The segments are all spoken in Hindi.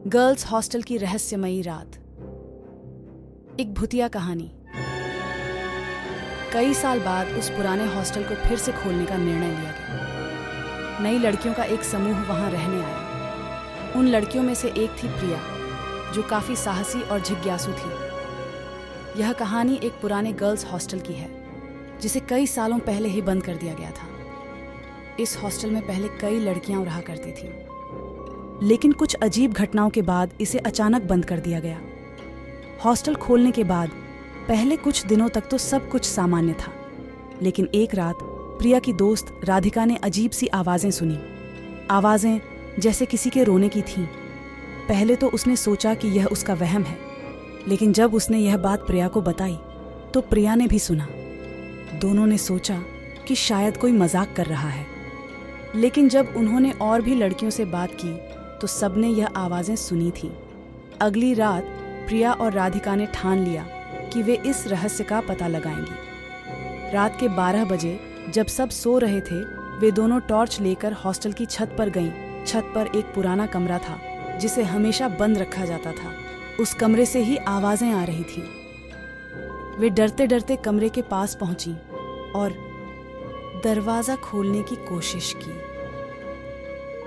गर्ल्स हॉस्टल की रहस्यमयी रात। एक भूतिया कहानी। कई साल बाद उस पुराने हॉस्टल को फिर से खोलने का निर्णय लिया गया। नई लड़कियों का एक समूह वहां रहने आया। उन लड़कियों में से एक थी प्रिया, जो काफी साहसी और जिज्ञासु थी। यह कहानी एक पुराने गर्ल्स हॉस्टल की है, जिसे कई सालों पहले ही बंद कर दिया गया था। इस हॉस्टल में पहले कई लड़कियां रहा करती थीं, लेकिन कुछ अजीब घटनाओं के बाद इसे अचानक बंद कर दिया गया। हॉस्टल खोलने के बाद पहले कुछ दिनों तक तो सब कुछ सामान्य था, लेकिन एक रात प्रिया की दोस्त राधिका ने अजीब सी आवाज़ें सुनी। आवाज़ें जैसे किसी के रोने की थीं। पहले तो उसने सोचा कि यह उसका वहम है, लेकिन जब उसने यह बात प्रिया को बताई तो प्रिया ने भी सुना। दोनों ने सोचा कि शायद कोई मजाक कर रहा है, लेकिन जब उन्होंने और भी लड़कियों से बात की तो सबने यह आवाज़ें सुनी थीं। अगली रात प्रिया और राधिका ने ठान लिया कि वे इस रहस्य का पता लगाएंगी। रात के 12 बजे जब सब सो रहे थे, वे दोनों टॉर्च लेकर हॉस्टल की छत पर गईं। छत पर एक पुराना कमरा था, जिसे हमेशा बंद रखा जाता था। उस कमरे से ही आवाज़ें आ रही थीं। वे डरते डरते कमरे के पास पहुंची और दरवाज़ा खोलने की कोशिश की।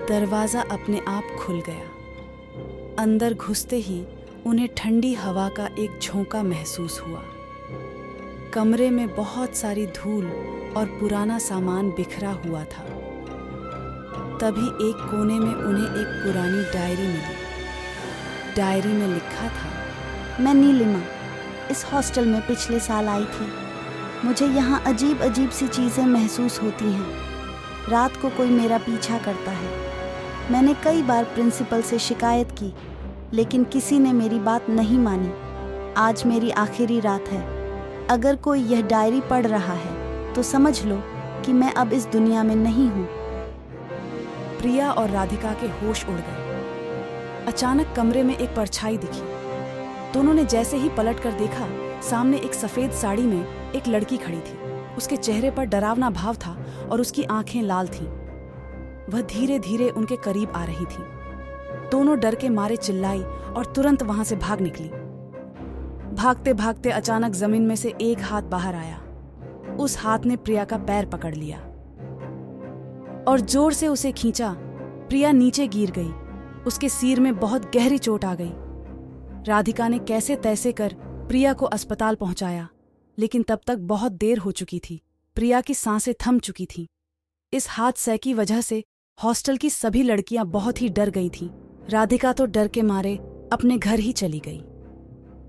दरवाज़ा अपने आप खुल गया। अंदर घुसते ही उन्हें ठंडी हवा का एक झोंका महसूस हुआ। कमरे में बहुत सारी धूल और पुराना सामान बिखरा हुआ था। तभी एक कोने में उन्हें एक पुरानी डायरी मिली। डायरी में लिखा था, मैं नीलिमा इस हॉस्टल में पिछले साल आई थी। मुझे यहाँ अजीब अजीब सी चीज़ें महसूस होती हैं। रात को कोई मेरा पीछा करता है। मैंने कई बार प्रिंसिपल से शिकायत की, लेकिन किसी ने मेरी बात नहीं मानी। आज मेरी आखिरी रात है। अगर कोई यह डायरी पढ़ रहा है तो समझ लो कि मैं अब इस दुनिया में नहीं हूँ। प्रिया और राधिका के होश उड़ गए। अचानक कमरे में एक परछाई दिखी। दोनों ने जैसे ही पलट कर देखा, सामने एक सफेद साड़ी में एक लड़की खड़ी थी। उसके चेहरे पर डरावना भाव था और उसकी आंखें लाल थीं। वह धीरे धीरे उनके करीब आ रही थी। दोनों डर के मारे चिल्लाई और तुरंत वहां से भाग निकली। भागते भागते अचानक जमीन में से एक हाथ बाहर आया। उस हाथ ने प्रिया का पैर पकड़ लिया और जोर से उसे खींचा। प्रिया नीचे गिर गई। उसके सिर में बहुत गहरी चोट आ गई। राधिका ने कैसे तैसे कर प्रिया को अस्पताल पहुंचाया, लेकिन तब तक बहुत देर हो चुकी थी। प्रिया की सांसें थम चुकी थीं। इस हादसे की वजह से हॉस्टल की सभी लड़कियां बहुत ही डर गई थीं। राधिका तो डर के मारे अपने घर ही चली गई।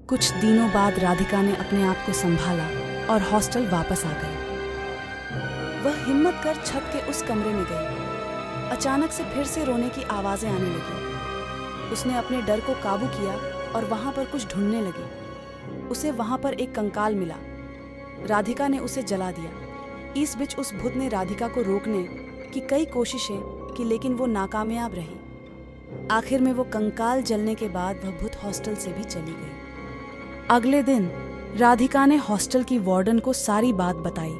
कुछ दिनों बाद राधिका ने अपने आप को संभाला और हॉस्टल वापस आ गई। वह हिम्मत कर छत के उस कमरे में गई। अचानक से फिर से रोने की आवाजें आने लगी। उसने अपने डर को काबू किया और वहां पर कुछ ढूंढने लगी। उसे वहां पर एक कंकाल मिला। राधिका ने उसे जला दिया। इस बीच उस भूत ने राधिका को रोकने की कई कोशिशें की, लेकिन वो नाकामयाब रही। आखिर में वो कंकाल जलने के बाद वह भूत हॉस्टल से भी चली गई। अगले दिन राधिका ने हॉस्टल की वार्डन को सारी बात बताई।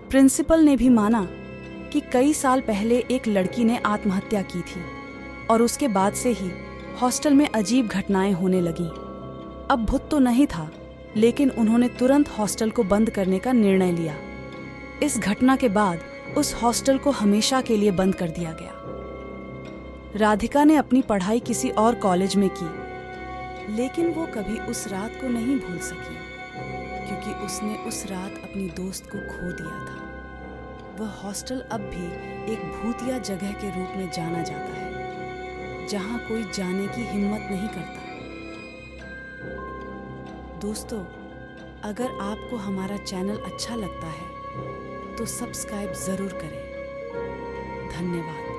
प्रिंसिपल ने भी माना कि कई साल पहले एक लड़की ने आत्महत्या की थी और उसके बाद से ही हॉस्टल में अजीब घटनाएं होने लगीं। अब भूत तो नहीं था, लेकिन उन्होंने तुरंत हॉस्टल को बंद करने का निर्णय लिया। इस घटना के बाद उस हॉस्टल को हमेशा के लिए बंद कर दिया गया। राधिका ने अपनी पढ़ाई किसी और कॉलेज में की, लेकिन वो कभी उस रात को नहीं भूल सकी, क्योंकि उसने उस रात अपनी दोस्त को खो दिया था। वह हॉस्टल अब भी एक भूतिया जगह के रूप में जाना जाता है, जहां कोई जाने की हिम्मत नहीं करता। दोस्तों, अगर आपको हमारा चैनल अच्छा लगता है तो सब्सक्राइब जरूर करें। धन्यवाद।